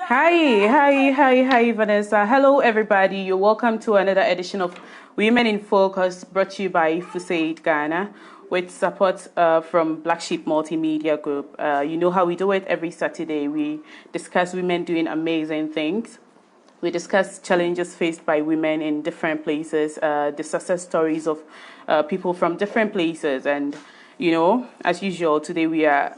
Hi, Vanessa. Hello, everybody. You're welcome to another edition of Women in Focus, brought to you by FUSAID Ghana, with support from Black Sheep Multimedia Group. You know how we do it every Saturday. We discuss women doing amazing things. We discuss challenges faced by women in different places, the success stories of people from different places. And, as usual, today we are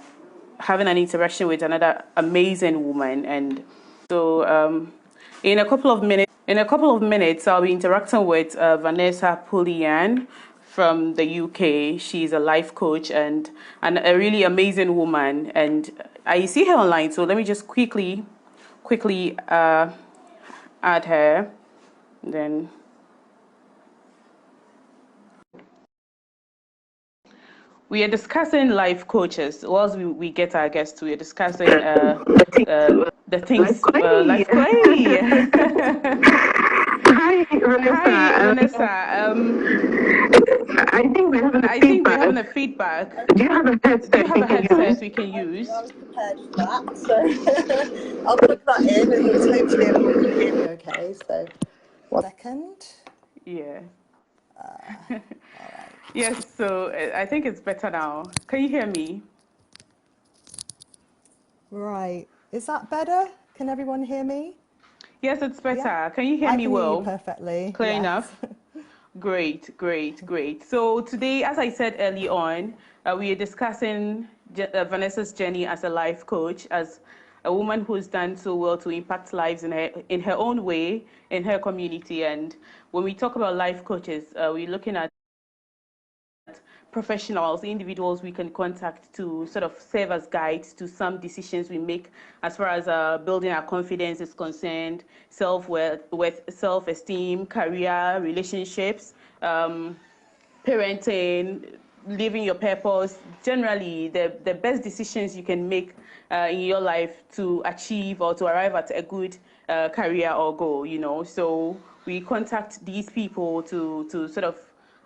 having an interaction with another amazing woman. And so in a couple of minutes, I'll be interacting with Vanessa Pulian from the UK. She's a life coach and a really amazing woman. And I see her online, so let me just quickly add her. Then we are discussing life coaches. Whilst we get our guests, we are discussing the things life play. Hi, Vanessa. Hi, Vanessa. I think we're having a I think we're feedback. having a feedback. Do you have a headset? Do you have a we can headset use? we can use? I was prepared for that, so I'll plug that in and hopefully everyone can hear me okay. So, 1 second. Yeah. All right. Yes, so I think it's better now. Can you hear me? Right. Is that better? Can everyone hear me? Yes, it's better. Yeah. Can you hear I me can hear you well? perfectly. Clear Yes. enough? Great. So today, as I said early on, we are discussing Vanessa's journey as a life coach, as a woman who's done so well to impact lives in her own way, in her community. And when we talk about life coaches, we're looking at professionals, individuals we can contact to sort of serve as guides to some decisions we make as far as building our confidence is concerned, self-worth, self-esteem, career, relationships, parenting, living your purpose, generally the best decisions you can make in your life to achieve or to arrive at a good career or goal. So we contact these people to sort of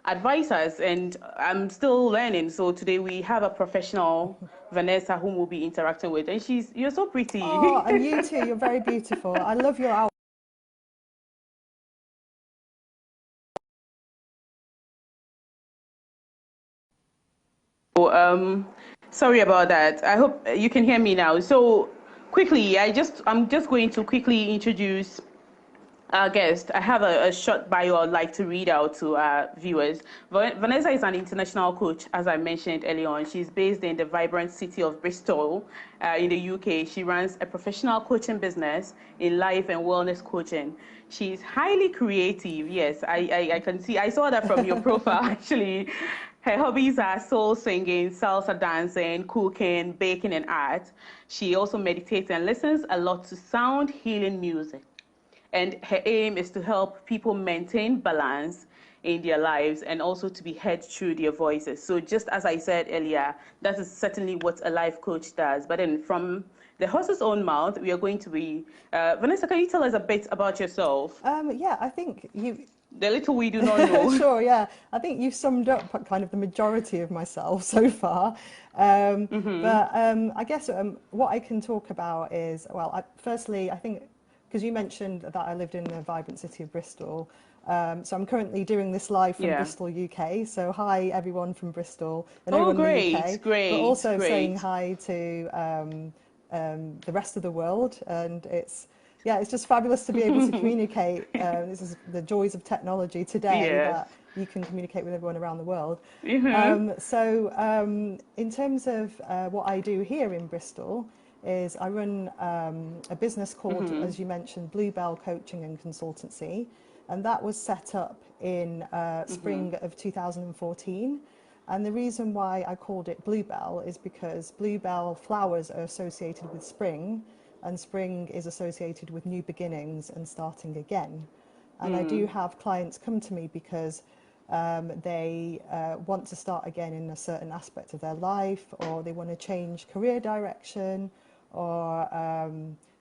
advise us, and I'm still learning. So today we have a professional, Vanessa, whom we'll be interacting with, and you're so pretty. Oh, and you too. You're very beautiful. I love your outfit. Sorry about that. I hope you can hear me now. So quickly, I'm just going to quickly introduce our guest. I have a short bio I'd like to read out to our viewers. Vanessa is an international coach, as I mentioned earlier on. She's based in the vibrant city of Bristol, in the UK. She runs a professional coaching business in life and wellness coaching. She's highly creative. Yes, I can see. I saw that from your profile, actually. Her hobbies are soul singing, salsa dancing, cooking, baking, and art. She also meditates and listens a lot to sound healing music. And her aim is to help people maintain balance in their lives and also to be heard through their voices. So just as I said earlier, that is certainly what a life coach does. But then from the horse's own mouth, we are going to be, Vanessa, can you tell us a bit about yourself? Yeah, I think you. The little we do not know. Sure, yeah. I think you've summed up kind of the majority of myself so far. But I guess what I can talk about is, well, firstly, I think, because you mentioned that I lived in the vibrant city of Bristol. So I'm currently doing this live from Yeah. Bristol, UK. So hi, everyone from Bristol and Oh, everyone in the UK. great, But also saying great. hi to the rest of the world. And it's just fabulous to be able to communicate. This is the joys of technology today, Yes. that you can communicate with everyone around the world. Mm-hmm. In terms of what I do here in Bristol, is I run a business called, Mm-hmm. as you mentioned, Bluebell Coaching and Consultancy, and that was set up in spring of 2014. And the reason why I called it Bluebell is because bluebell flowers are associated with spring, and spring is associated with new beginnings and starting again. And I do have clients come to me because they want to start again in a certain aspect of their life, or they want to change career direction, or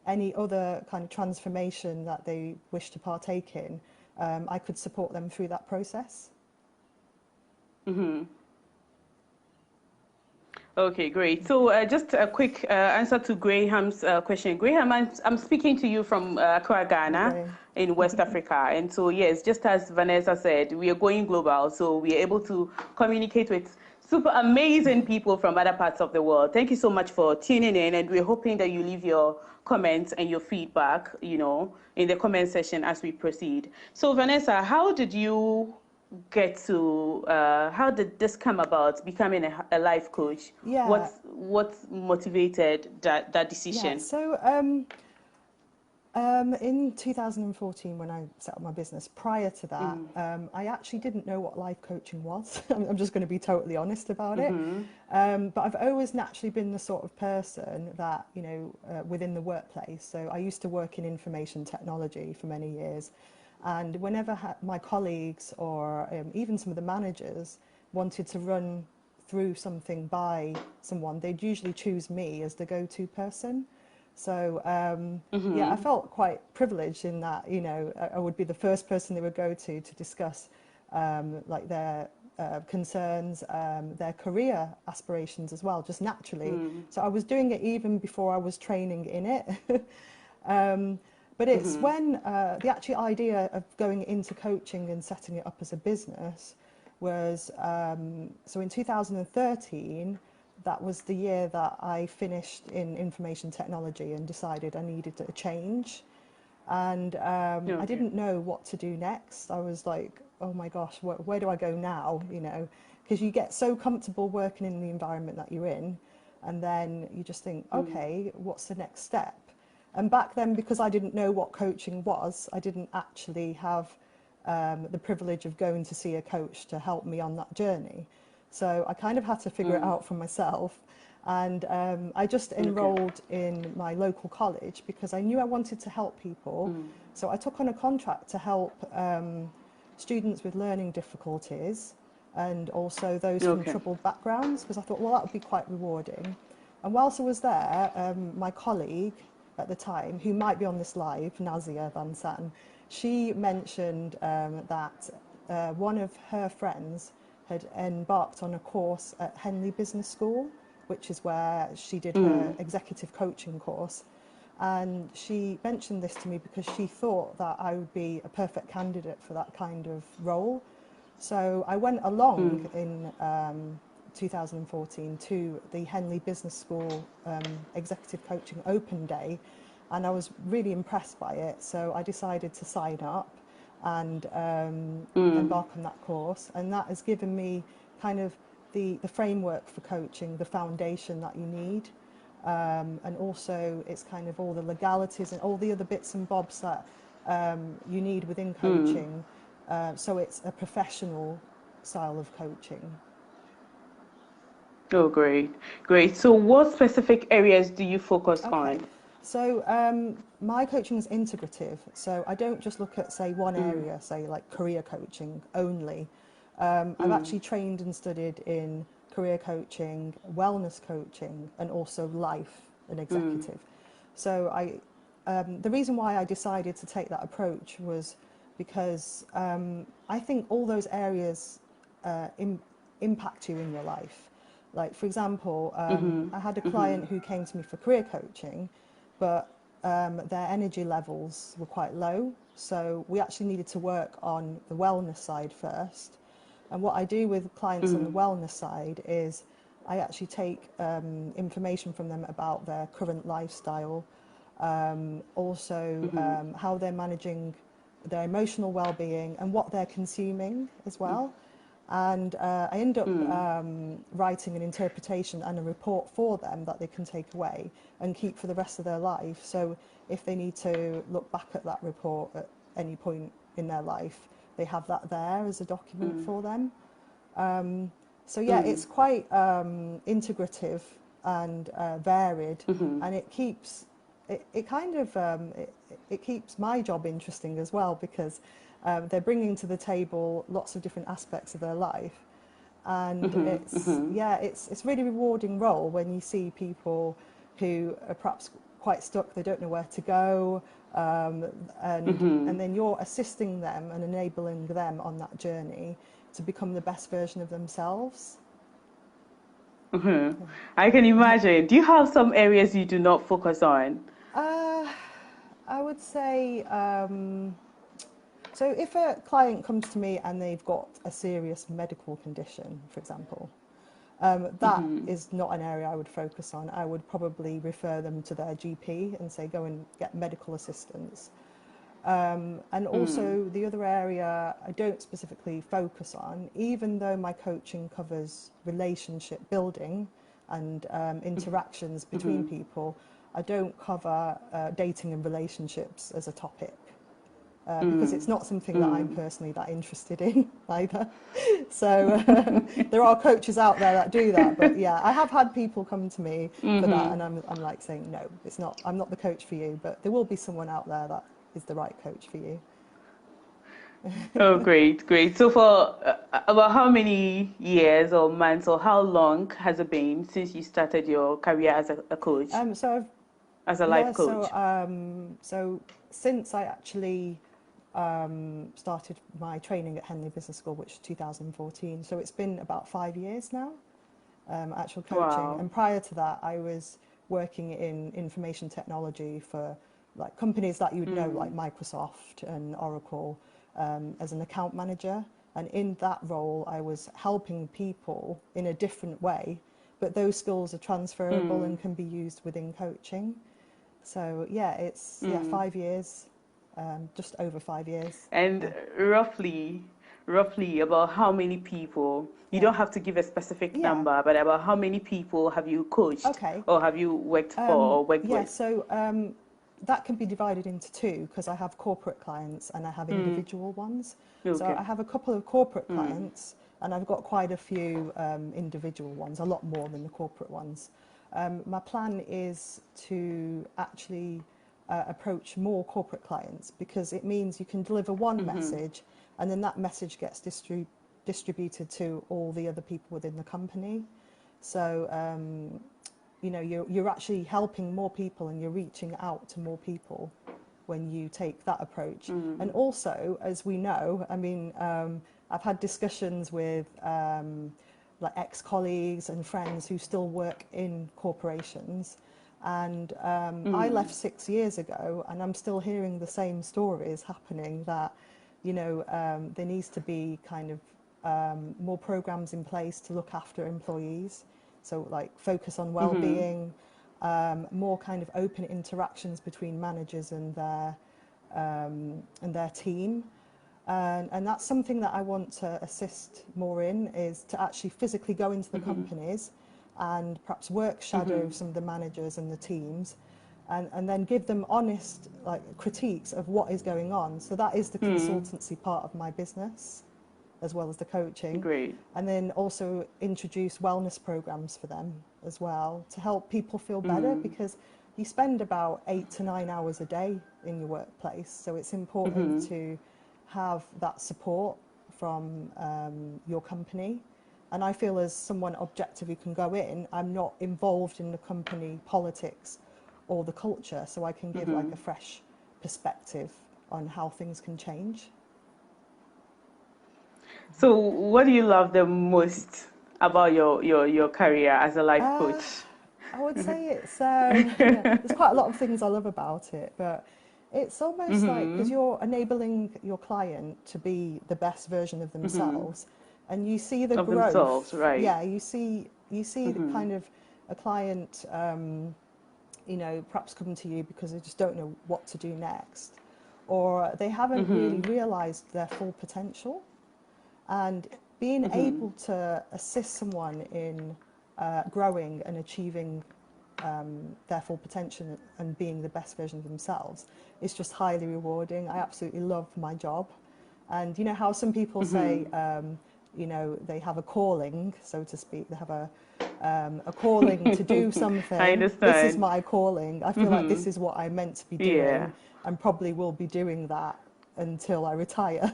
any other kind of transformation that they wish to partake in. I could support them through that process. Okay, great. So just a quick answer to Graham's question. Graham, I'm speaking to you from Accra, Hi, Ghana, Graham. in West Africa. And so, yes, just as Vanessa said, we are going global. So we are able to communicate with super amazing people from other parts of the world. Thank you so much for tuning in. And we're hoping that you leave your comments and your feedback, in the comment section as we proceed. So, Vanessa, how did you get to how did this come about, becoming a life coach? Yeah, What motivated that yeah. decision? So in 2014, when I set up my business, prior to that, I actually didn't know what life coaching was. I'm just going to be totally honest about it. But I've always naturally been the sort of person that, within the workplace. So I used to work in information technology for many years. And whenever my colleagues or even some of the managers wanted to run through something by someone, they'd usually choose me as the go-to person. So yeah, I felt quite privileged in that, I would be the first person they would go to discuss like their concerns, their career aspirations as well, just naturally. So I was doing it even before I was training in it. But it's when the actual idea of going into coaching and setting it up as a business was, so in 2013, that was the year that I finished in information technology and decided I needed a change. And I Okay. didn't know what to do next. I was like, oh my gosh, where do I go now? Because you get so comfortable working in the environment that you're in, and then you just think, okay, what's the next step? And back then, because I didn't know what coaching was, I didn't actually have the privilege of going to see a coach to help me on that journey. So I kind of had to figure it out for myself. And I just Okay. enrolled in my local college because I knew I wanted to help people. So I took on a contract to help students with learning difficulties and also those from Okay. troubled backgrounds, because I thought, well, that would be quite rewarding. And whilst I was there, my colleague at the time, who might be on this live, Nazia Van Satten, she mentioned that one of her friends had embarked on a course at Henley Business School, which is where she did her executive coaching course. And she mentioned this to me because she thought that I would be a perfect candidate for that kind of role. So I went along in 2014 to the Henley Business School Executive Coaching Open Day, and I was really impressed by it. So I decided to sign up and embark on that course, and that has given me kind of the framework for coaching, the foundation that you need. And also it's kind of all the legalities and all the other bits and bobs that you need within coaching. So it's a professional style of coaching. Oh, great. Great. So what specific areas do you focus Okay, on? so my coaching is integrative. So I don't just look at, say, one area, say like career coaching only. I've actually trained and studied in career coaching, wellness coaching, and also life and executive. So the reason why I decided to take that approach was because I think all those areas impact you in your life. Like, for example, I had a client who came to me for career coaching, but their energy levels were quite low. So we actually needed to work on the wellness side first. And what I do with clients on the wellness side is I actually take information from them about their current lifestyle, also how they're managing their emotional well-being and what they're consuming as well. And I end up writing an interpretation and a report for them that they can take away and keep for the rest of their life. So if they need to look back at that report at any point in their life, they have that there as a document for them. So yeah, it's quite integrative and varied, and it kind of it keeps my job interesting as well, because they're bringing to the table lots of different aspects of their life, and it's really rewarding role when you see people who are perhaps quite stuck, they don't know where to go, and then you're assisting them and enabling them on that journey to become the best version of themselves. I can imagine. Do you have some areas you do not focus on? Uh, I would say, so if a client comes to me and they've got a serious medical condition, for example, that is not an area I would focus on. I would probably refer them to their GP and say, go and get medical assistance. And also the other area I don't specifically focus on, even though my coaching covers relationship building and interactions between people, I don't cover dating and relationships as a topic. Because it's not something that I'm personally that interested in either. So there are coaches out there that do that, but yeah, I have had people come to me for that, and I'm like saying, no, it's not. I'm not the coach for you, but there will be someone out there that is the right coach for you. Oh, great, great. So for about how many years or months or how long has it been since you started your career as a coach, So I've, as a yeah, life coach? so since I actually started my training at Henley Business School, which is 2014, so it's been about 5 years now, actual coaching. Wow. And prior to that, I was working in information technology for like companies that you would know, like Microsoft and Oracle, as an account manager. And in that role, I was helping people in a different way, but those skills are transferable and can be used within coaching. So yeah, it's 5 years, just over 5 years. And Yeah. roughly about how many people, you Yeah. don't have to give a specific Yeah. number, but about how many people have you coached Okay. or have you worked for or worked Yeah. with? So that can be divided into two because I have corporate clients and I have individual ones. So Okay. I have a couple of corporate clients and I've got quite a few individual ones, a lot more than the corporate ones. My plan is to actually approach more corporate clients because it means you can deliver one message and then that message gets distributed to all the other people within the company. So you know, you're actually helping more people and you're reaching out to more people when you take that approach. And also, as we know, I mean, I've had discussions with like ex-colleagues and friends who still work in corporations. And I left 6 years ago and I'm still hearing the same stories happening that, you know, there needs to be kind of more programs in place to look after employees. So like focus on well-being, more kind of open interactions between managers and their team. And that's something that I want to assist more in, is to actually physically go into the companies and perhaps work shadow some of the managers and the teams and then give them honest like critiques of what is going on. So that is the consultancy part of my business, as well as the coaching. Great. And then also introduce wellness programs for them as well to help people feel better because you spend about 8 to 9 hours a day in your workplace. So it's important to have that support from your company. And I feel as someone objective who can go in, I'm not involved in the company politics or the culture, so I can give like a fresh perspective on how things can change. So what do you love the most about your career as a life Uh, coach? I would say it's yeah, there's quite a lot of things I love about it, but it's almost like because you're enabling your client to be the best version of themselves, and you see the Of themselves, growth. right? Yeah, you see the kind of a client, you know, perhaps come to you because they just don't know what to do next, or they haven't really realised their full potential, and being able to assist someone in growing and achieving their full potential and being the best version of themselves is just highly rewarding. I absolutely love my job. And you know how some people say, you know, they have a calling, so to speak, they have a calling to do I something. This is understand. my calling. I feel like this is what I'm meant to be Yeah. doing and probably will be doing that until I retire.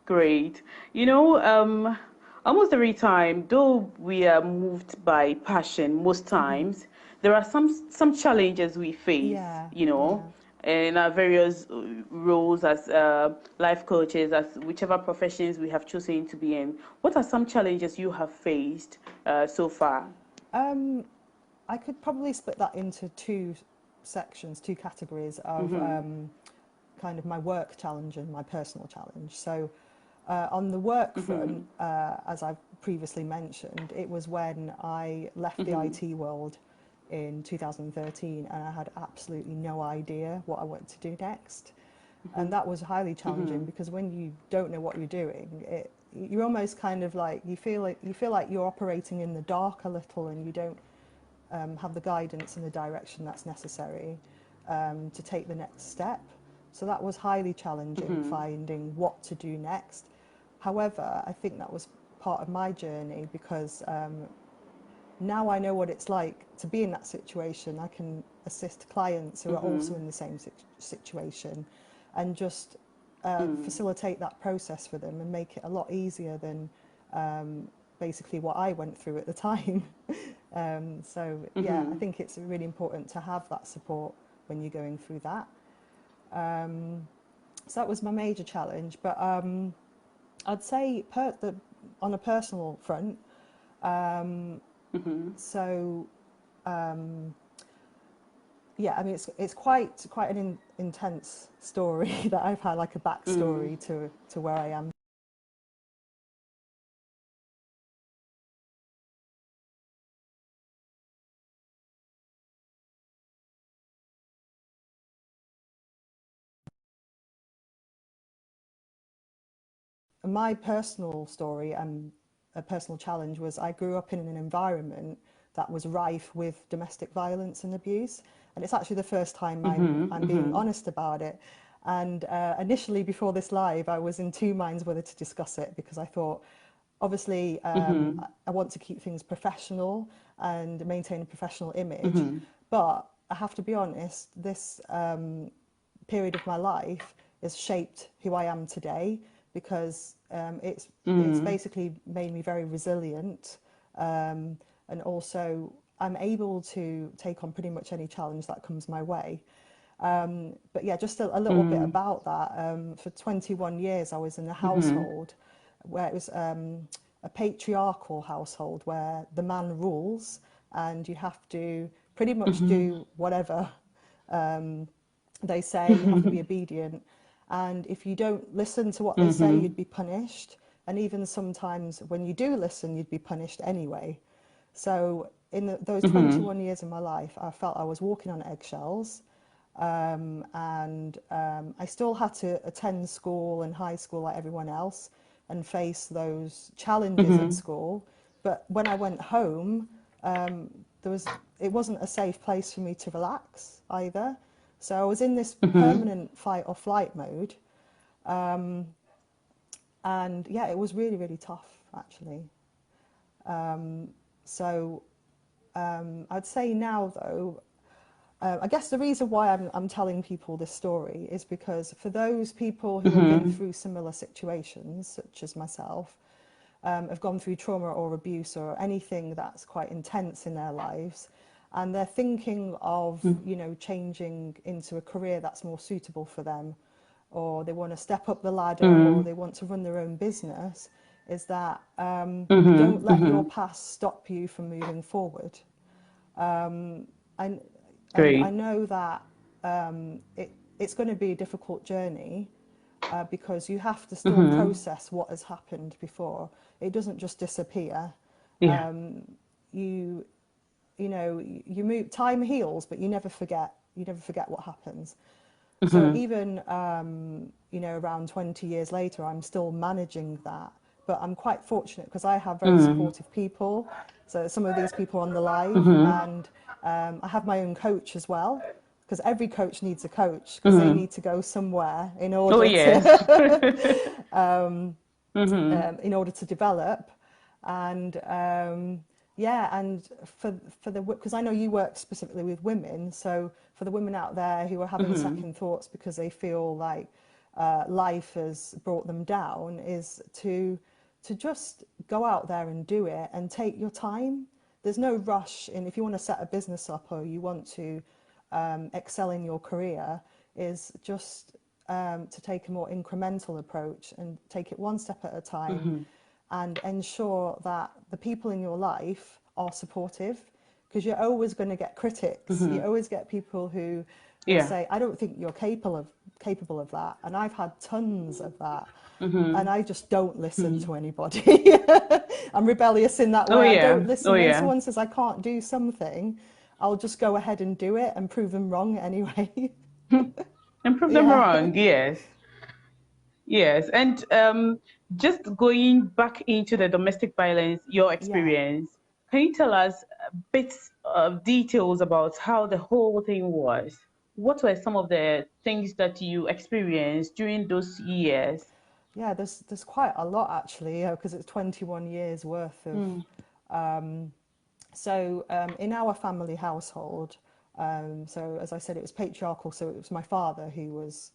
Great. You know, almost every time, though we are moved by passion most times, there are some challenges we face, Yeah, you know, yeah. in our various roles as life coaches, as whichever professions we have chosen to be in. What are some challenges you have faced so far? I could probably split that into two sections, two categories of kind of my work challenge and my personal challenge. So on the work front, as I've previously mentioned, it was when I left the IT world in 2013 and I had absolutely no idea what I wanted to do next. And that was highly challenging because when you don't know what you're doing, you're almost kind of like you feel like you're operating in the dark a little, and you don't have the guidance and the direction that's necessary to take the next step. So that was highly challenging, finding what to do next. However, I think that was part of my journey because now I know what it's like to be in that situation. I can assist clients who are also in the same situation and just facilitate that process for them and make it a lot easier than basically what I went through at the time. Yeah, I think it's really important to have that support when you're going through that. So that was my major challenge, but I'd say on a personal front, so yeah, I mean it's quite an intense story that I've had, like a backstory to where I am. My personal story and a personal challenge was I grew up in an environment that was rife with domestic violence and abuse, and it's actually the first time I'm being honest about it. And initially, before this live, I was in two minds whether to discuss it because I thought, obviously, I want to keep things professional and maintain a professional image, but I have to be honest, this period of my life has shaped who I am today because it's basically made me very resilient, and also I'm able to take on pretty much any challenge that comes my way. But yeah, just a little bit about that. For 21 years, I was in a household where it was a patriarchal household where the man rules and you have to pretty much do whatever they say. You have to be obedient, and if you don't listen to what they say, you'd be punished. And even sometimes when you do listen, you'd be punished anyway. So in those 21 years of my life, I felt I was walking on eggshells, and I still had to attend school and high school like everyone else and face those challenges at school. But when I went home, it wasn't a safe place for me to relax either. So I was in this permanent fight or flight mode. And yeah, it was really, really tough, actually. So I'd say now, though, I guess the reason why I'm telling people this story is because for those people who have been through similar situations, such as myself, have gone through trauma or abuse or anything that's quite intense in their lives, and they're thinking of, changing into a career that's more suitable for them, or they want to step up the ladder, or they want to run their own business, is that don't let your past stop you from moving forward. And I Great. know that it's going to be a difficult journey because you have to still process what has happened before. It doesn't just disappear. Yeah. You you move. Time heals, but you never forget. You never forget what happens. So even around 20 years later, I'm still managing that. But I'm quite fortunate because I have very supportive people. So some of these people on the live, and I have my own coach as well. Because every coach needs a coach because they need to go somewhere in Oh, order yes. to in order to develop. And yeah, and for the because I know you work specifically with women, so for the women out there who are having second thoughts because they feel like life has brought them down, is to just go out there and do it and take your time. There's no rush in if you want to set a business up or you want to excel in your career. is just to take a more incremental approach and take it one step at a time and ensure that the people in your life are supportive, because you're always going to get critics. You always get people who will Yeah. say, I don't think you're capable of that. And I've had tons of that. And I just don't listen to anybody. I'm rebellious in that Oh way. I yeah. don't Oh listen. When yeah. someone says I can't do something, I'll just go ahead and do it and prove them wrong anyway. And prove them Yeah. wrong. Yes. Yes. And just going back into the domestic violence, your Yeah. experience, can you tell us bits of details about how the whole thing was? What were some of the things that you experienced during those years? Yeah, there's quite a lot actually, because it's 21 years worth of. In our family household, so as I said, it was patriarchal. So it was my father who was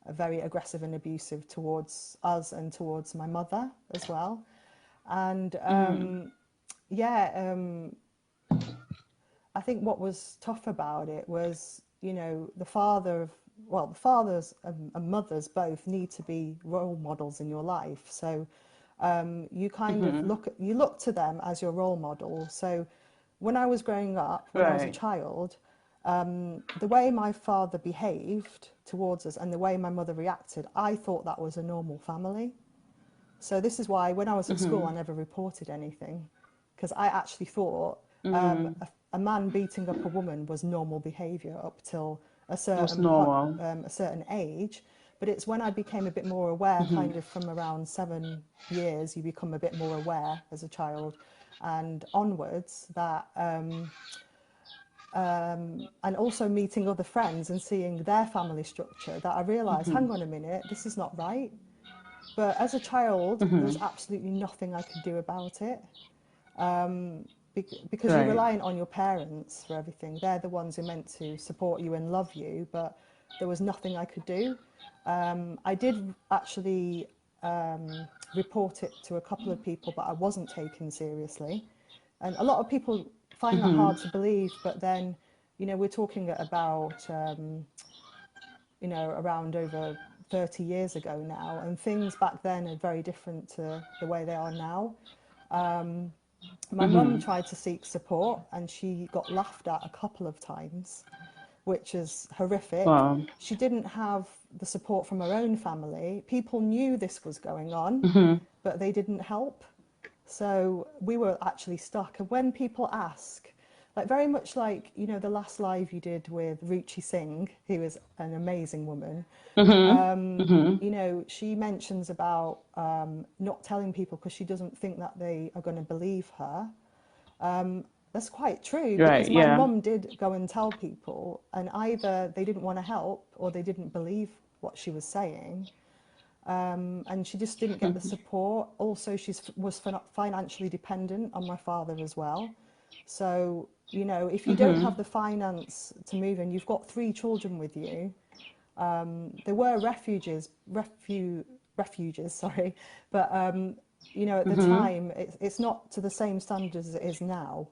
very aggressive and abusive towards us and towards my mother as well. And yeah, I think what was tough about it was, the fathers and mothers both need to be role models in your life. So you kind of look to them as your role model. So when I was growing up, when I was a Right. child, the way my father behaved towards us and the way my mother reacted, I thought that was a normal family. So this is why when I was at school, I never reported anything, because I actually thought a man beating up a woman was normal behaviour up till It was normal. a certain age. But it's when I became a bit more aware, kind of from around 7 years, you become a bit more aware as a child and onwards, that and also meeting other friends and seeing their family structure, that I realised, hang on a minute, this is not right. But as a child, there was absolutely nothing I could do about it, because you're Right. reliant on your parents for everything. They're the ones who are meant to support you and love you, but there was nothing I could do. I did actually report it to a couple of people, but I wasn't taken seriously. And a lot of people find that hard to believe, but then, we're talking about around over 30 years ago now, and things back then are very different to the way they are now. My mum tried to seek support and she got laughed at a couple of times, which is horrific. Wow. She didn't have the support from her own family. People knew this was going on, but they didn't help. So we were actually stuck. And when people ask, like very much like, the last live you did with Ruchi Singh, who is an amazing woman, she mentions about not telling people because she doesn't think that they are going to believe her. That's quite true, Right. because my Yeah. mum did go and tell people, and either they didn't want to help or they didn't believe what she was saying. And she just didn't get the support. Also, she was financially dependent on my father as well. So, if you don't have the finance to move and you've got 3 children with you, there were refuges, sorry, but at the time, it's not to the same standards as it is now,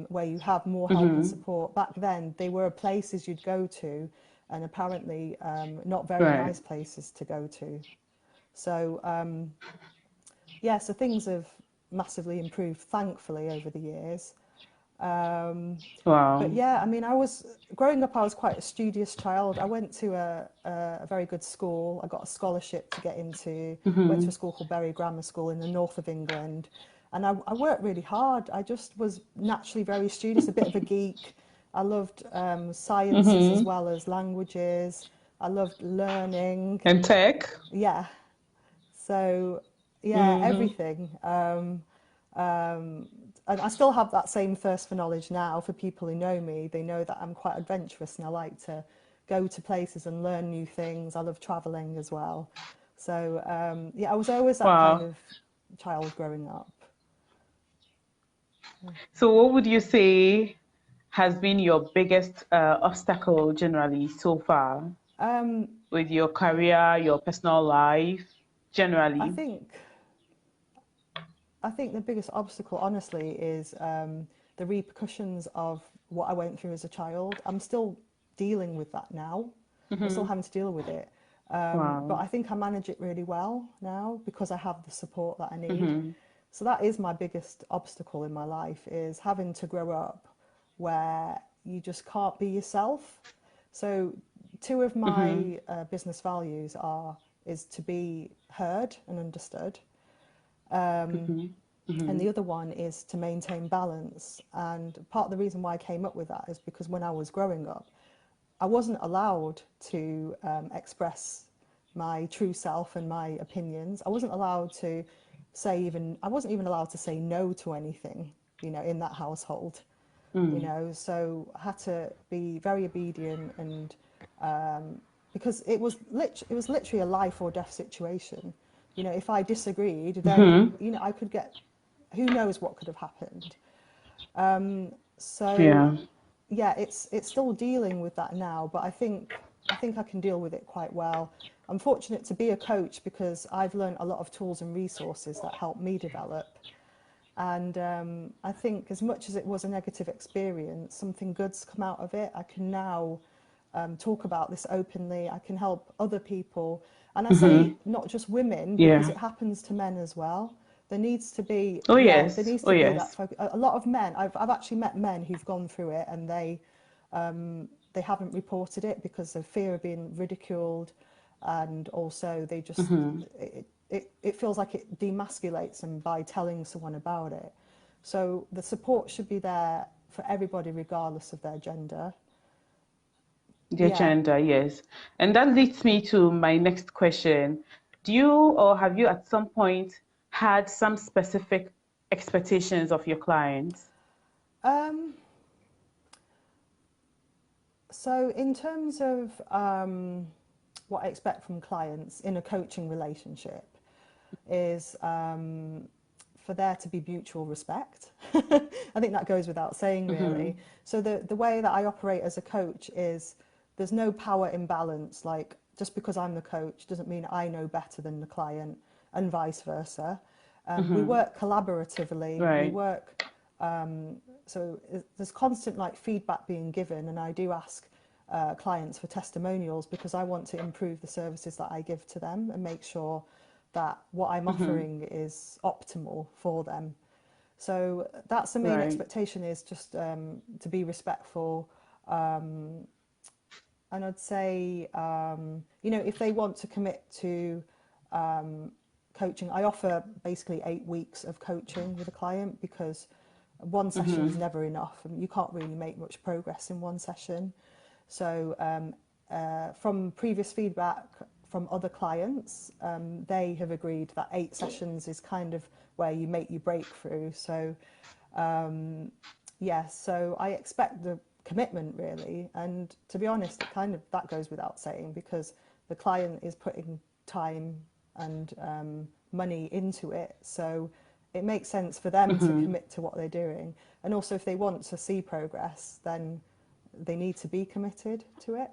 where you have more help and support. Back then, they were places you'd go to, and apparently not very Right. nice places to go to. So so things have massively improved, thankfully, over the years. But Wow. yeah, I mean, growing up, I was quite a studious child. I went to a very good school. I got a scholarship to get into, went to a school called Bury Grammar School in the north of England. And I worked really hard. I just was naturally very studious, a bit of a geek. I loved sciences as well as languages. I loved learning. And tech. Yeah. So, yeah, everything. And I still have that same thirst for knowledge now. For people who know me, they know that I'm quite adventurous and I like to go to places and learn new things. I love traveling as well. So, I was always that kind Wow. of child growing up. So, what would you say has been your biggest obstacle generally so far with your career, your personal life, I generally? think I think the biggest obstacle, honestly, is the repercussions of what I went through as a child. I'm still dealing with that now. I'm still having to deal with it. But Wow. I think I manage it really well now because I have the support that I need. So that is my biggest obstacle in my life, is having to grow up where you just can't be yourself. So two of my business values is to be heard and understood, and the other one is to maintain balance. And part of the reason why I came up with that is because when I was growing up, I wasn't allowed to express my true self and my opinions. I wasn't allowed to I wasn't even allowed to say no to anything, in that household, so I had to be very obedient, and because it was literally a life or death situation. If I disagreed, then, I could get, who knows what could have happened. So Yeah. yeah, it's still dealing with that now, but I think I can deal with it quite well. I'm fortunate to be a coach because I've learned a lot of tools and resources that help me develop. And I think as much as it was a negative experience, something good's come out of it. I can now talk about this openly. I can help other people. And I say not just women, because Yeah. it happens to men as well. There needs to be, Oh yeah, there yes. needs Oh to be that yes. focus. A lot of men, I've actually met men who've gone through it, and they haven't reported it because of fear of being ridiculed, and also they just it feels like it demasculates them by telling someone about it. So the support should be there for everybody regardless of their gender. The Yeah. agenda, yes. And that leads me to my next question. Do you or have you at some point had some specific expectations of your clients? Um, so in terms of what I expect from clients in a coaching relationship is for there to be mutual respect. I think that goes without saying, really. So the way that I operate as a coach is there's no power imbalance. Like, just because I'm the coach doesn't mean I know better than the client, and vice versa. We work collaboratively. We Right. work so there's constant like feedback being given, and I do ask clients for testimonials because I want to improve the services that I give to them and make sure that what I'm offering is optimal for them. So that's the main Right. expectation, is just to be respectful. And I'd say, if they want to commit to coaching, I offer basically 8 weeks of coaching with a client because one session is never enough, and you can't really make much progress in one session. So from previous feedback from other clients, they have agreed that 8 sessions is kind of where you make your breakthrough. So yeah, so I expect the commitment, really, and to be honest, that goes without saying because the client is putting time and money into it, so it makes sense for them to commit to what they're doing. And also, if they want to see progress, then they need to be committed to it.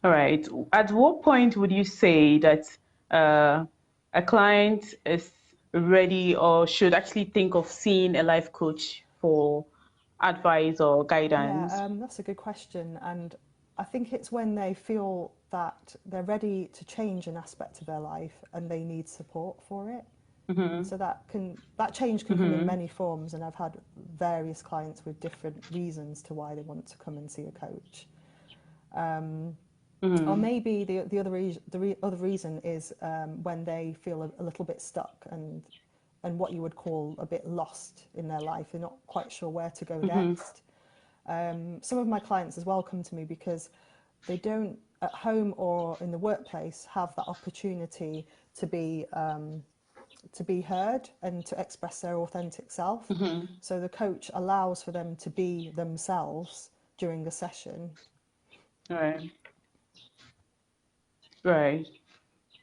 All right. At what point would you say that uh, a client is ready or should actually think of seeing a life coach for advice or Yeah, guidance? that's a good question, and I think it's when they feel that they're ready to change an aspect of their life and they need support for it. So that change can come in many forms, and I've had various clients with different reasons to why they want to come and see a coach. Or maybe the other reason is when they feel a little bit stuck and what you would call a bit lost in their life. They're not quite sure where to go next. Some of my clients as well come to me because they don't, at home or in the workplace, have that opportunity to be heard and to express their authentic self. So the coach allows for them to be themselves during a session. Right. Right.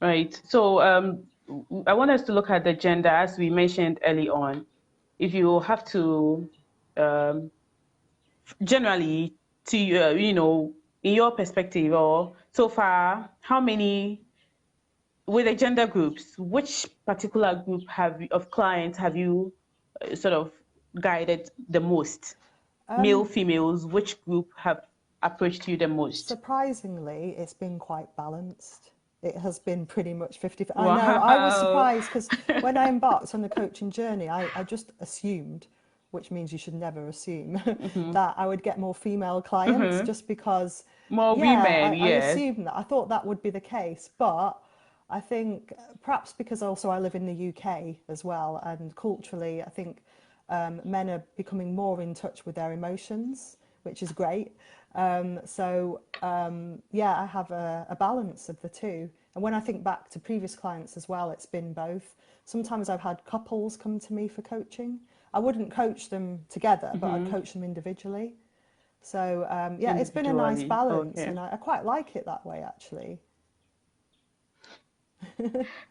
Right. So I want us to look at the gender as we mentioned early on. If you have to um, generally to in your perspective or so far, how many with the gender groups, which particular group of clients have you sort of guided the most? Male, females, which group have approached you the most? Surprisingly, it's been quite balanced. It has been pretty much 50. I know, I was Wow. surprised because when I embarked on the coaching journey, I just assumed, which means you should never assume, Hmm. that I would get more female clients Hmm. just because, More yeah, women, I yes. assumed that. I thought that would be the case. But I think perhaps because also I live in the UK as well, and culturally, I think men are becoming more in touch with their emotions, which is great. Yeah, I have a balance of the two. And when I think back to previous clients as well, it's been both. Sometimes I've had couples come to me for coaching. I wouldn't coach them together, but I'd Hmm. coach them individually. Yeah, it's been a nice Individually. balance, Okay. and I quite like it that way, actually.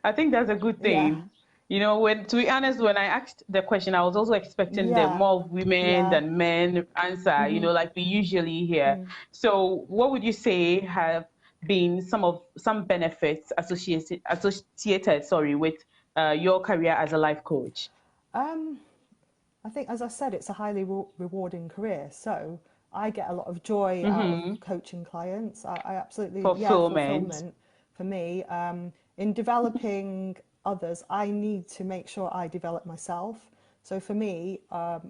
I think that's a good Yeah, thing. When to be honest, when I asked the question, I was also expecting the yeah, more women yeah. than men answer, like we usually hear. So what would you say have been some benefits associated, sorry, with your career as a life coach? Um, I think, as I said, it's a highly rewarding career. So I get a lot of joy out of Mm-hmm. coaching clients. I absolutely, yeah, Fulfillment. fulfillment for me. In developing others, I need to make sure I develop myself. So for me,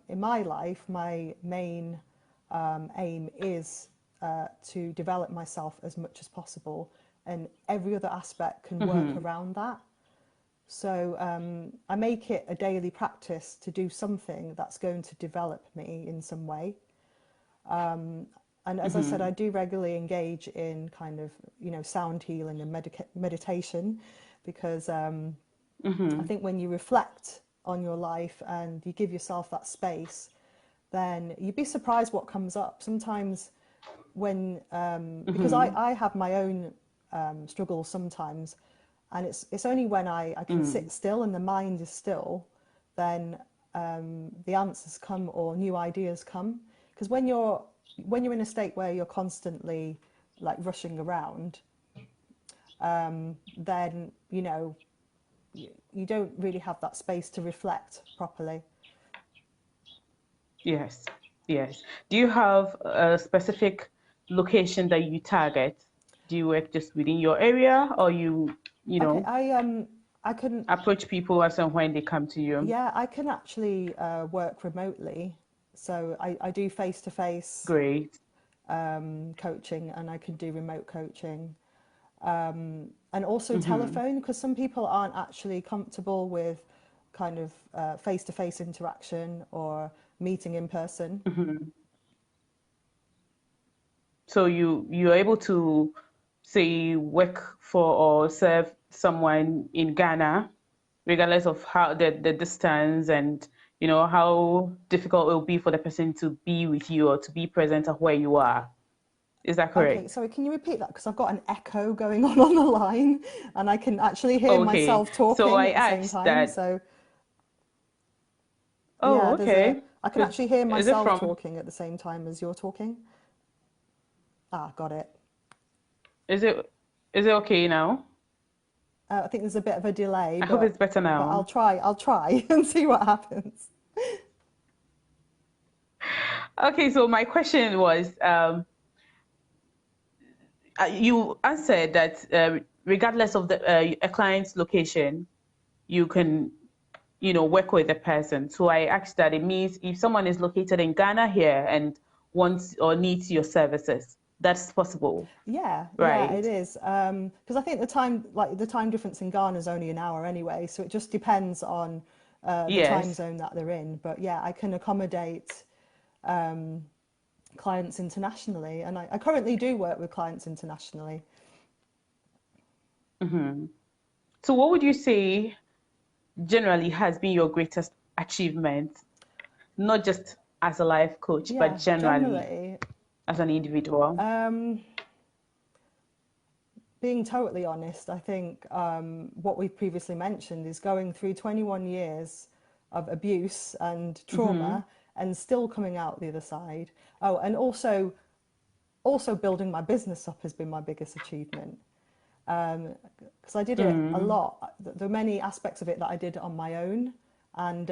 in my life, my main aim is to develop myself as much as possible, and every other aspect can work Mm-hmm. around that. So I make it a daily practice to do something that's going to develop me in some way. And as I said, Mm-hmm. I do regularly engage in kind of, sound healing and meditation because I Mm-hmm. think when you reflect on your life and you give yourself that space, then you'd be surprised what comes up. Sometimes when because Mm-hmm. I have my own struggles sometimes, and it's only when I can sit still and the mind is still, then the answers come or new ideas come. Because when you're in a state where you're constantly like rushing around, then you don't really have that space to reflect properly. Yes. Yes. Do you have a specific location that you target? Do you work just within your area, or you Okay, know, I can approach people as and when they come to you? yeah, I can actually work remotely. So I do face-to-face Great. coaching, and I can do remote coaching. And also Mm-hmm. telephone, because some people aren't actually comfortable with kind of face-to-face interaction or meeting in person. Mm-hmm. So you're able to say work for or serve someone in Ghana, regardless of how the distance and how difficult it will be for the person to be with you or to be present at where you are. Is that Okay, correct? sorry, can you repeat that? Because I've got an echo going on the line, and I can actually hear Okay. myself So talking I at the same asked time. that. So Oh, yeah, okay. I can Is actually hear is it myself from? talking at the same time as you're talking. Ah, got it. Is it is it okay now? I think there's a bit of a delay, I hope it's better but now. I'll try and see what happens. Okay, so my question was, you answered that regardless of a client's location, you can, work with the person. So I asked that it means if someone is located in Ghana here and wants or needs your services, that's possible, Yeah, yeah, it right? is. Because I think the time difference in Ghana is only an hour anyway, so it just depends on the time Yes. zone that they're in. But yeah, I can accommodate um, clients internationally, and I currently do work with clients internationally. Hmm. So what would you say generally has been your greatest achievement, not just as a life coach, but Yeah, generally generally, as an individual? um, being totally honest, I think what we've previously mentioned is going through 21 years of abuse and Hmm. trauma and still coming out the other side. Oh, and also building my business up has been my biggest achievement because I did it a Mm. lot. There are many aspects of it that I did on my own, and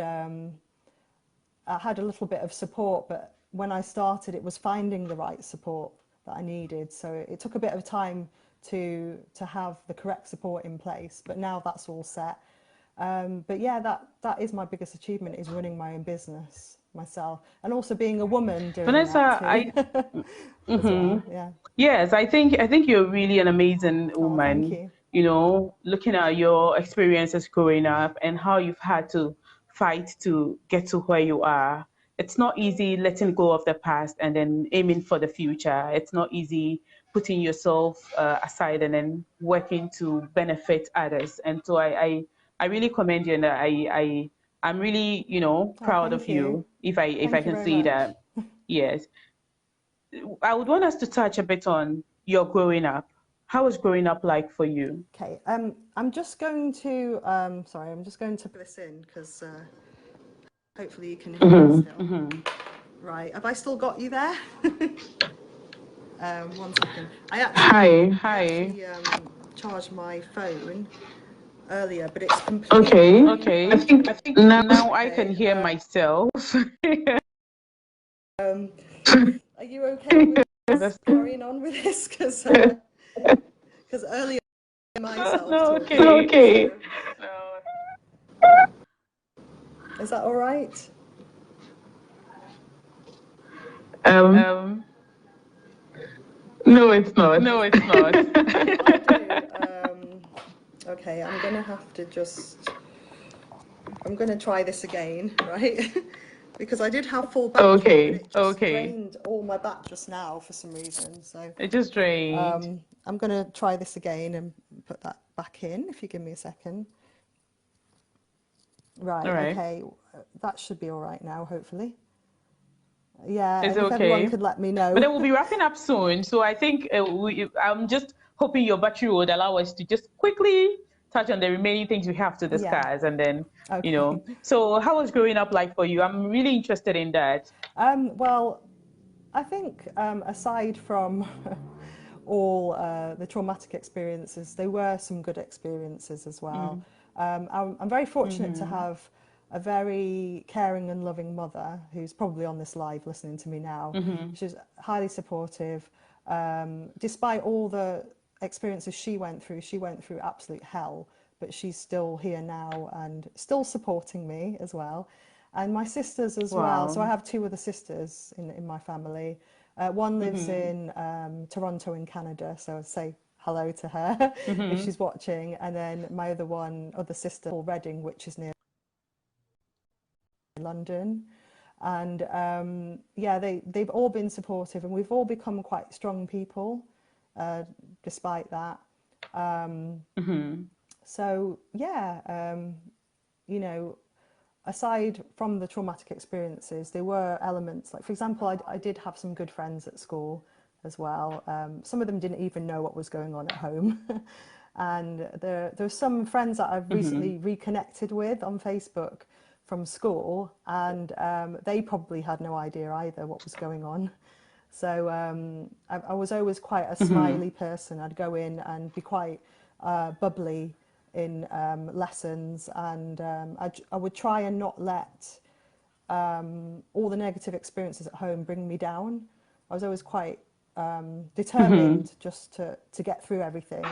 I had a little bit of support, but when I started, it was finding the right support that I needed. So it took a bit of time to have the correct support in place, but now that's all set. But yeah, that is my biggest achievement, is running my own business myself, and also being a woman doing that Vanessa, too as well. Yeah. yes, I think you're really an amazing Oh, thank woman, you. looking at your experiences growing up and how you've had to fight to get to where you are. It's not easy letting go of the past and then aiming for the future. It's not easy putting yourself aside and then working to benefit others. And so I really commend you, and I'm really, Oh, proud of thank you. you, if I Thank you can very say much. that. Yes. I would want us to touch a bit on your growing up. How was growing up like for you? Okay, I'm just going to, sorry, I'm just going to put this in because hopefully you can hear me still. Right, have I still got you there? One second. Hi. I Hi. actually charged my phone earlier, but it's completely. Okay. Okay. I think now I can Okay. hear myself. Um, are you okay with That's carrying on with this? Because earlier myself no, talking. okay. Okay. No. Is that all right? Um, no, it's not. No, it's not. What I'll do. Okay, I'm going to try this again, right? Because I did have full battery, but Okay. it just Okay. drained all my back just now for some reason. So It just drained. I'm going to try this again and put that back in, if you give me a second. Right, All right. okay, that should be all right now, hopefully. Yeah, It's and if everyone okay. could let me But know. then we'll be wrapping up soon. So I think I'm just hoping your battery would allow us to just quickly touch on the remaining things we have to Yeah, discuss. And then, okay. so how was growing up like for you? I'm really interested in that. Well, I think aside from all the traumatic experiences, there were some good experiences as well. I'm very fortunate to have a very caring and loving mother who's probably on this live listening to me now. She's highly supportive. Despite all the experiences she went through absolute hell, but she's still here now and still supporting me as well. And my sisters as well. So I Wow. have two other sisters in my family. One lives in Toronto in Canada, so I'd say hello to her if she's watching. And then my other sister, Reading, which is near London. And yeah, they've all been supportive, and we've all become quite strong people despite that. So yeah, you know, aside from the traumatic experiences, there were elements like, for example, I did have some good friends at school as well. Some of them didn't even know what was going on at home. And there's some friends that I've recently reconnected with on Facebook from school, and they probably had no idea either what was going on. So I was always quite a smiley person. I'd go in and be quite bubbly in lessons, and I would try and not let all the negative experiences at home bring me down. I was always quite determined just to get through everything.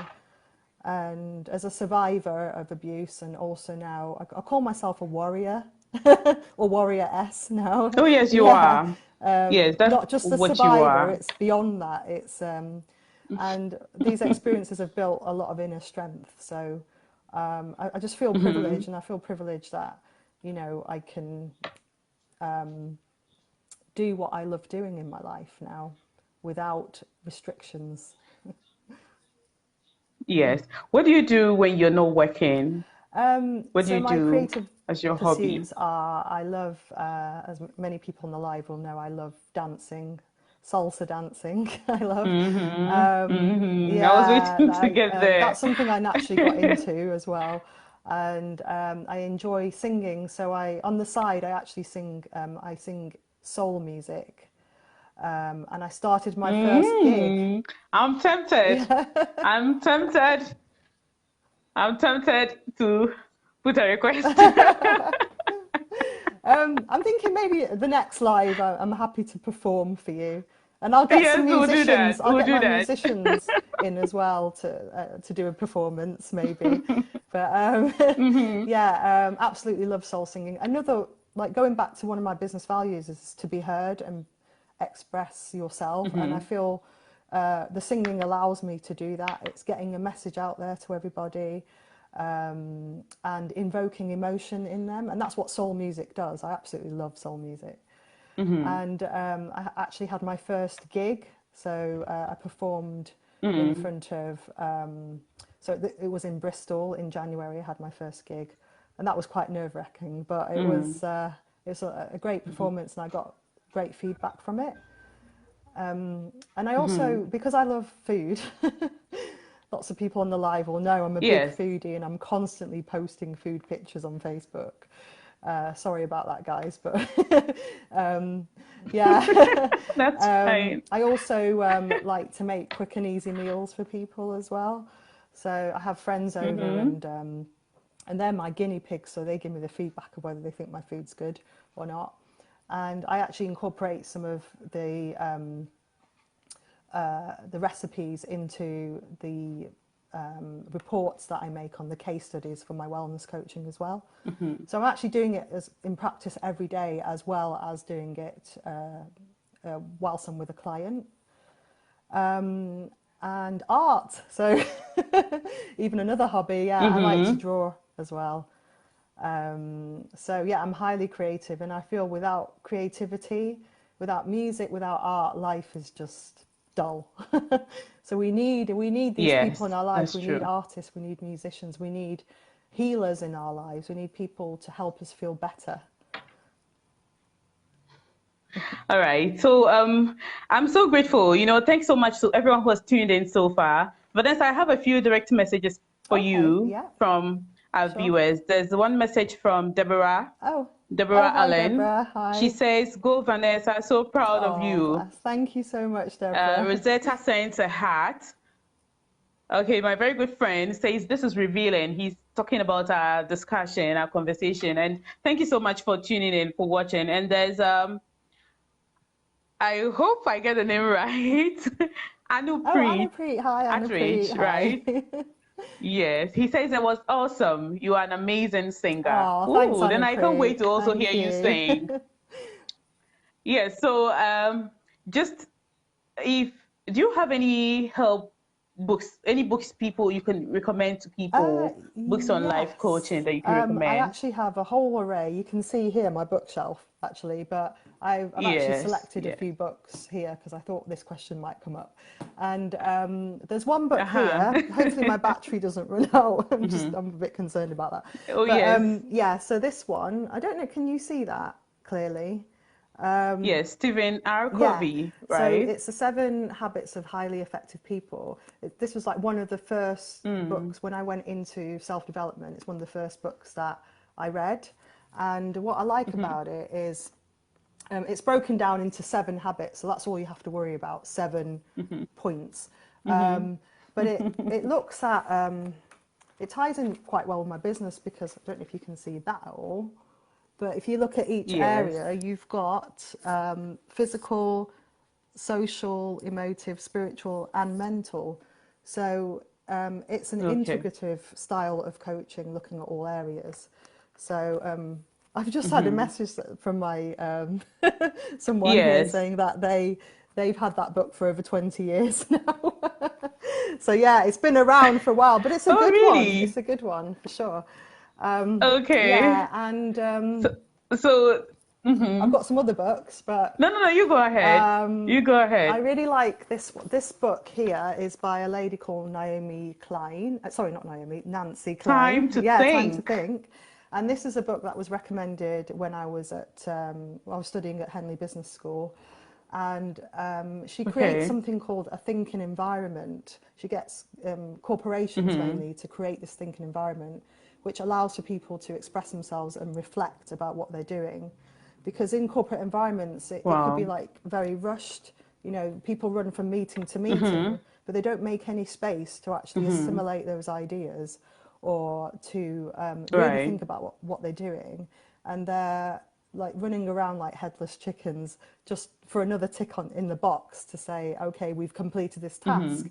And as a survivor of abuse, and also now I call myself a warrior or warrior-ess now. Oh, yes, you Yeah, are. Yes, that's not just a what you survivor, are. it's beyond that. It's and these experiences have built a lot of inner strength. So I just feel privileged, and I feel privileged that, you know, I can do what I love doing in my life now without restrictions. Yes. What do you do when you're not working? What do So you my do creative as your hobby? pursuits are, I love, as many people on the live will know, I love dancing, salsa dancing. I love, I was yeah, waiting to get there. that's something I naturally got into as well. And I enjoy singing. So on the side, I actually sing. I sing soul music. And I started my first gig. I'm tempted. Yeah. I'm tempted. I'm tempted to put a request. I'm thinking maybe the next live, I'm happy to perform for you, and I'll get some Yes, we'll do musicians. that. I'll We'll get do my that. musicians in as well to do a performance, maybe. But Hmm. yeah, absolutely love soul singing. Another, like, going back to one of my business values is to be heard and express yourself, and I Hmm. feel the singing allows me to do that. It's getting a message out there to everybody, and invoking emotion in them, and that's what soul music does. I absolutely love soul music. Hmm. And I actually had my first gig, so I performed in Hmm. front of, it was in Bristol in January. I had my first gig, and that was quite nerve-wracking, but Hmm. it was a great performance, and I got great feedback from it. And I Hmm. also, because I love food, lots of people on the live will know I'm a big Yes. foodie, and I'm constantly posting food pictures on Facebook. Sorry about that, guys, but yeah. That's fine. I also like to make quick and easy meals for people as well. So I have friends over, Hmm. and they're my guinea pigs, so they give me the feedback of whether they think my food's good or not. And I actually incorporate some of the recipes into the reports that I make on the case studies for my wellness coaching as well. Hmm. So I'm actually doing it as in practice every day, as well as doing it whilst I'm with a client. And art. So even another hobby. Yeah, I like to Hmm. draw as well. So yeah, I'm highly creative, and I feel without creativity, without music, without art, life is just dull. So we need these people in Yes, our lives. that's We need true. artists, we need musicians, we need healers in our lives. We need people to help us feel better. All right. So I'm so grateful. Thanks so much to everyone who has tuned in so far. Vanessa, I have a few direct messages for Okay, you yeah, from our sure. viewers. There's one message from Deborah, Oh, oh, Deborah hi, Allen. Deborah. She Hi. says, "Go Vanessa, so proud of Oh, you." bless. Thank you so much, Deborah. Rosetta sends a heart. Okay, my very good friend says this is revealing. He's talking about our discussion, our conversation, and thank you so much for tuning in, for watching. And there's I hope I get the name right. Oh, Anupreet, Annapreet. Hi, Annapreet. Attridge, Hi. right? Yes. He says it was awesome. You are an amazing singer. Oh, thanks, Ooh, then I can't wait Annapreet. to also hear Thank you you. sing. Yes. So just if do you have any help books, any books people you can recommend to people, books on life coaching Yes. that you can I recommend? actually have a whole array. You can see here my bookshelf, actually, but I've actually Yes, selected a yes. few books here because I thought this question might come up. And there's one book Uh-huh. here. Hopefully my battery doesn't run out. Hmm. I'm a bit concerned about that. Oh But yes. yeah, so this one, I don't know, can you see that clearly? Yes, Stephen R. Yeah, Covey, so right? it's the Seven Habits of Highly Effective People. This was like one of the first Mm. books when I went into self-development. It's one of the first books that I read. And what I like Hmm. about it is it's broken down into 7 habits. So that's all you have to worry about, 7 points. Hmm. But it looks at, it ties in quite well with my business because I don't know if you can see that at all. But if you look at each Yes. area, you've got physical, social, emotive, spiritual, and mental. So it's an Okay. integrative style of coaching, looking at all areas. So I've just had a Hmm. message from my someone here Yes. saying that they've had that book for over 20 years now. So yeah, it's been around for a while, but it's a Oh, good one. It's really? a good one for sure. Okay. Yeah, and So, so, I've hmm. got some other books, but No, no, no, you go ahead. You go I ahead. really like this. This book here is by a lady called Naomi Klein. Sorry, not Naomi, Nancy Time Klein. to Yeah, Time to think. Think. And this is a book that was recommended when I was I was studying at Henley Business School. And she creates Okay. something called a thinking environment. She gets corporations Hmm. mainly to create this thinking environment, which allows for people to express themselves and reflect about what they're doing. Because in corporate environments, it could be Wow. like very rushed. People run from meeting to Hmm. meeting, but they don't make any space to actually Hmm. assimilate those ideas or to really Right. think about what they're doing. And they're like running around like headless chickens just for another tick on in the box to say, okay, we've completed this task.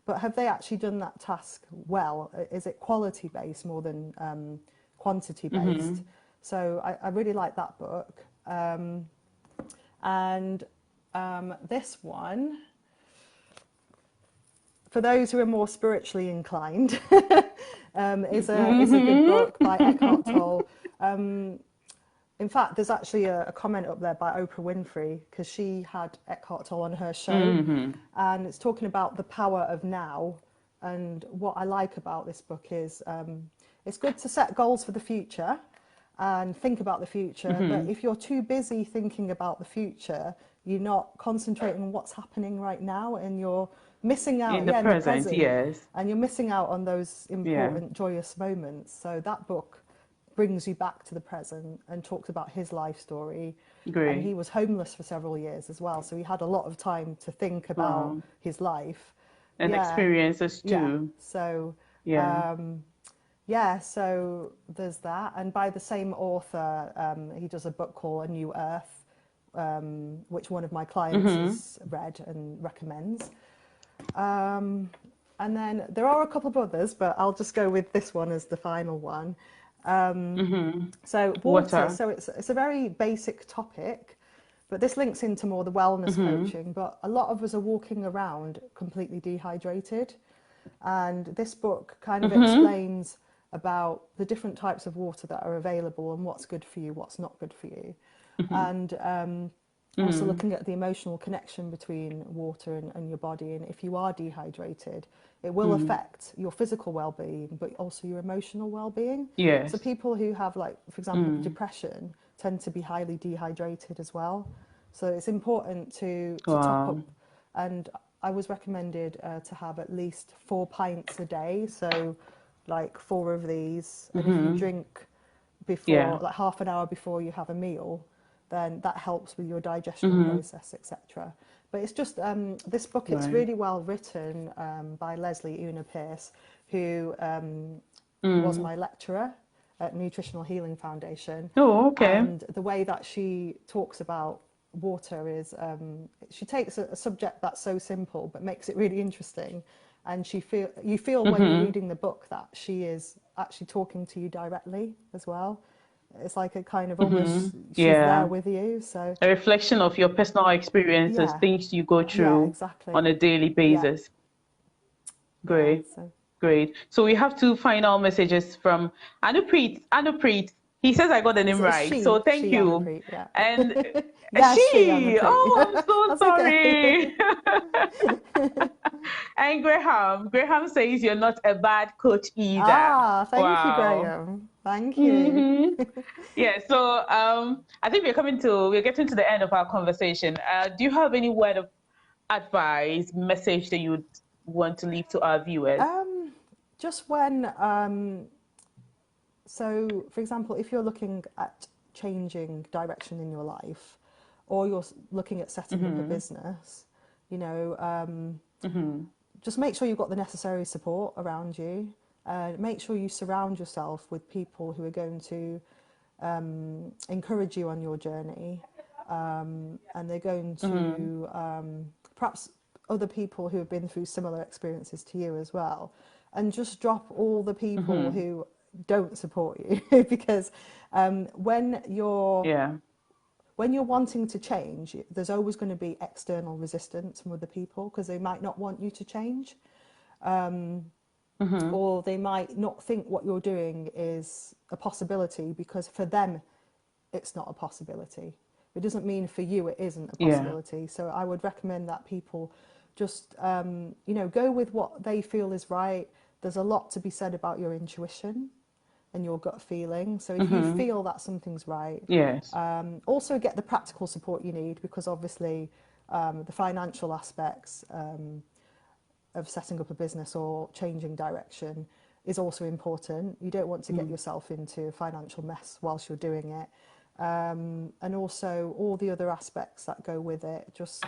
But have they actually done that task well? Is it quality based more than quantity based? So I really like that book. And this one, for those who are more spiritually inclined, is a good book by Eckhart Tolle. In fact, there's actually a comment up there by Oprah Winfrey, because she had Eckhart Tolle on her show, and it's talking about the power of now. And what I like about this book is it's good to set goals for the future and think about the future, but if you're too busy thinking about the future, you're not concentrating on what's happening right now, and you're missing out In the present, yes. and you're missing out on those important joyous moments. So that book brings you back to the present and talks about his life story. Great. And he was homeless for several years as well, so he had a lot of time to think about his life and experiences too. So yeah. So there's that. And by the same author, he does a book called A New Earth, which one of my clients has read and recommends. And then there are a couple of others, but I'll just go with this one as the final one. So water. So it's a very basic topic, but this links into more the wellness coaching. But a lot of us are walking around completely dehydrated, and this book kind of explains about the different types of water that are available and what's good for you, what's not good for you, and also looking at the emotional connection between water and your body. And if you are dehydrated, it will affect your physical well-being, but also your emotional well-being. Yes. So people who have, like, for example, depression tend to be highly dehydrated as well. So it's important to top up. And I was recommended to have at least 4 pints a day. So like 4 of these. And if you drink before, like half an hour before you have a meal, then that helps with your digestion process, etc. But it's just, this book, it's really well written by Leslie Una Pierce, who was my lecturer at Nutritional Healing Foundation. Oh, okay. And the way that she talks about water is, she takes a subject that's so simple but makes it really interesting. And you feel when you're reading the book that she is actually talking to you directly as well. It's like a kind of almost she's there with you. So a reflection of your personal experiences, things you go through exactly. on a daily basis. Great. Great. So we have 2 final messages from Anupreet. Anupreet, he says I got the name right. So thank you. Anupreet, And she. Oh, I'm so sorry. And Graham says you're not a bad coach either. Thank you, Graham. Thank you. Yeah, so I think we're getting to the end of our conversation. Do you have any word of advice, message that you would want to leave to our viewers? Just when, so for example, if you're looking at changing direction in your life, or you're looking at setting up a business, you know, just make sure you've got the necessary support around you. Make sure you surround yourself with people who are going to encourage you on your journey, and they're going to perhaps other people who have been through similar experiences to you as well, and just drop all the people who don't support you because when you're wanting to change, there's always going to be external resistance from other people because they might not want you to change. Or they might not think what you're doing is a possibility because for them it's not a possibility. It doesn't mean for you it isn't a possibility. So I would recommend that people just go with what they feel is right. There's a lot to be said about your intuition and your gut feeling. So if you feel that something's right, also get the practical support you need, because obviously the financial aspects of setting up a business or changing direction is also important. You don't want to get yourself into a financial mess whilst you're doing it. And also all the other aspects that go with it. Just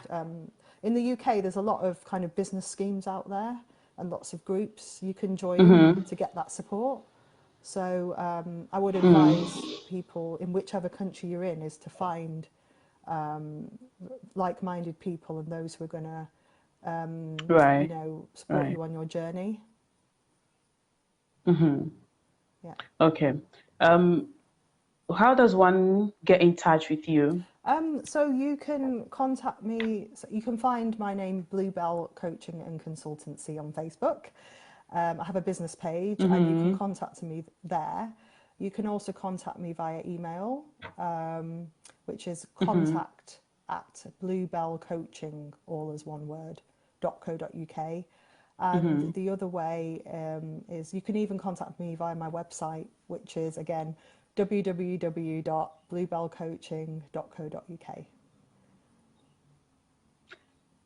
in the UK, there's a lot of kind of business schemes out there and lots of groups you can join to get that support. So I would advise people in whichever country you're in is to find like-minded people and those who are going to, Right. support Right. you on your journey. Mm-hmm. Yeah. Okay. Um, how does one get in touch with you? So you can contact me. So you can find my name Bluebell Coaching and Consultancy on Facebook. I have a business page, and you can Mm-hmm. contact me there. You can also contact me via email, which is Mm-hmm. contact@bluebellcoaching, all as one word, .co.uk. And Mm-hmm. the other way is you can even contact me via my website, which is again www.bluebellcoaching.co.uk.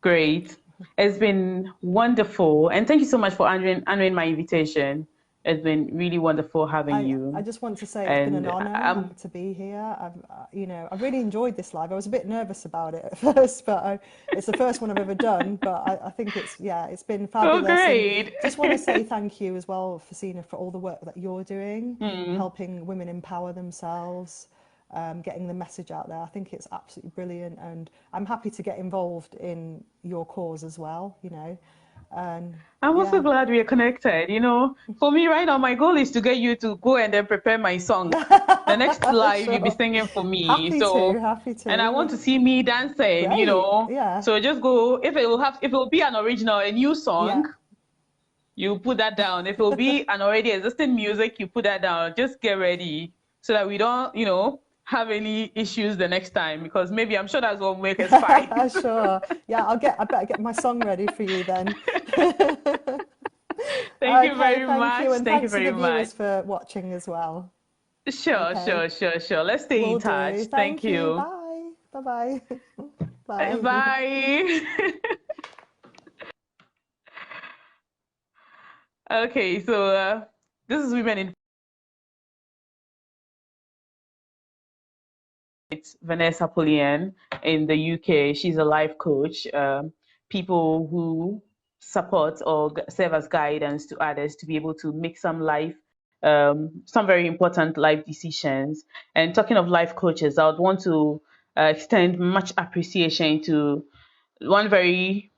Great. It's been wonderful. And thank you so much for honoring my invitation. It's been really wonderful having I you. just want to say it's been an And honour to be here. I've really enjoyed this live. I was a bit nervous about it at first, but it's the first one I've ever done. But I think it's been oh, fabulous. And great. just want to say thank you as well, Fusena, for all the work that you're doing, Mm. helping women empower themselves, getting the message out there. I think it's absolutely brilliant, and I'm happy to get involved in your cause as well. And I'm also yeah. glad we are connected. For me right now, my goal is to get you to go and then prepare my song. The next live you'll be Sure. singing for me. Happy And I to. want to see me dancing, Great. Yeah. So just go, if it will be an original, a new Yeah. song, you put that down. If it will be an already existing music, you put that down. Just get ready so that we don't, have any issues the next time because maybe I'm sure that's what will make us fight. Sure. Yeah, I better get my song ready for you then. Thank you Okay, very thank much. you. And Thank you thanks to very the much. viewers for watching as well. Sure, Okay. sure, sure, sure. Let's stay in Will touch. do. Thank Thank you. you. Bye. Bye-bye. Bye. Bye. Okay, so this is Women in It's Vanessa Pullian in the UK. She's a life coach. People who support or serve as guidance to others to be able to make some very important life decisions. And talking of life coaches, I would want to extend much appreciation to one very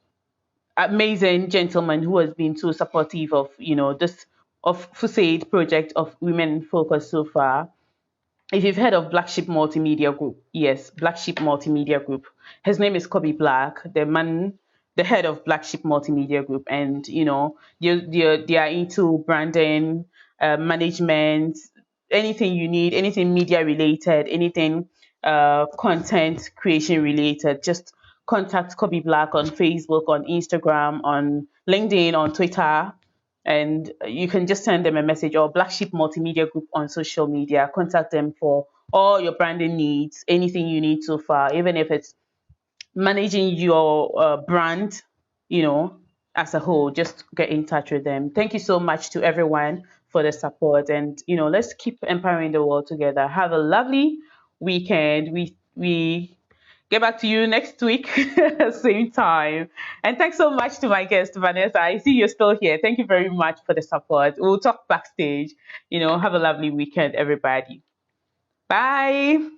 amazing gentleman who has been so supportive of this of FUSAID project of Women in Focus so far. If you've heard of Black Sheep Multimedia Group, yes, Black Sheep Multimedia Group. His name is Kobe Black, the head of Black Sheep Multimedia Group, and they are into branding, management, anything you need, anything media related, anything content creation related. Just contact Kobe Black on Facebook, on Instagram, on LinkedIn, on Twitter, and you can just send them a message, or Black Sheep Multimedia Group on social media. Contact them for all your branding needs, anything you need so far, even if it's managing your brand, you know, as a whole. Just get in touch with them. Thank you so much to everyone for the support, and let's keep empowering the world together. Have a lovely weekend. We get back to you next week, same time. And thanks so much to my guest, Vanessa. I see you're still here. Thank you very much for the support. We'll talk backstage. Have a lovely weekend, everybody. Bye.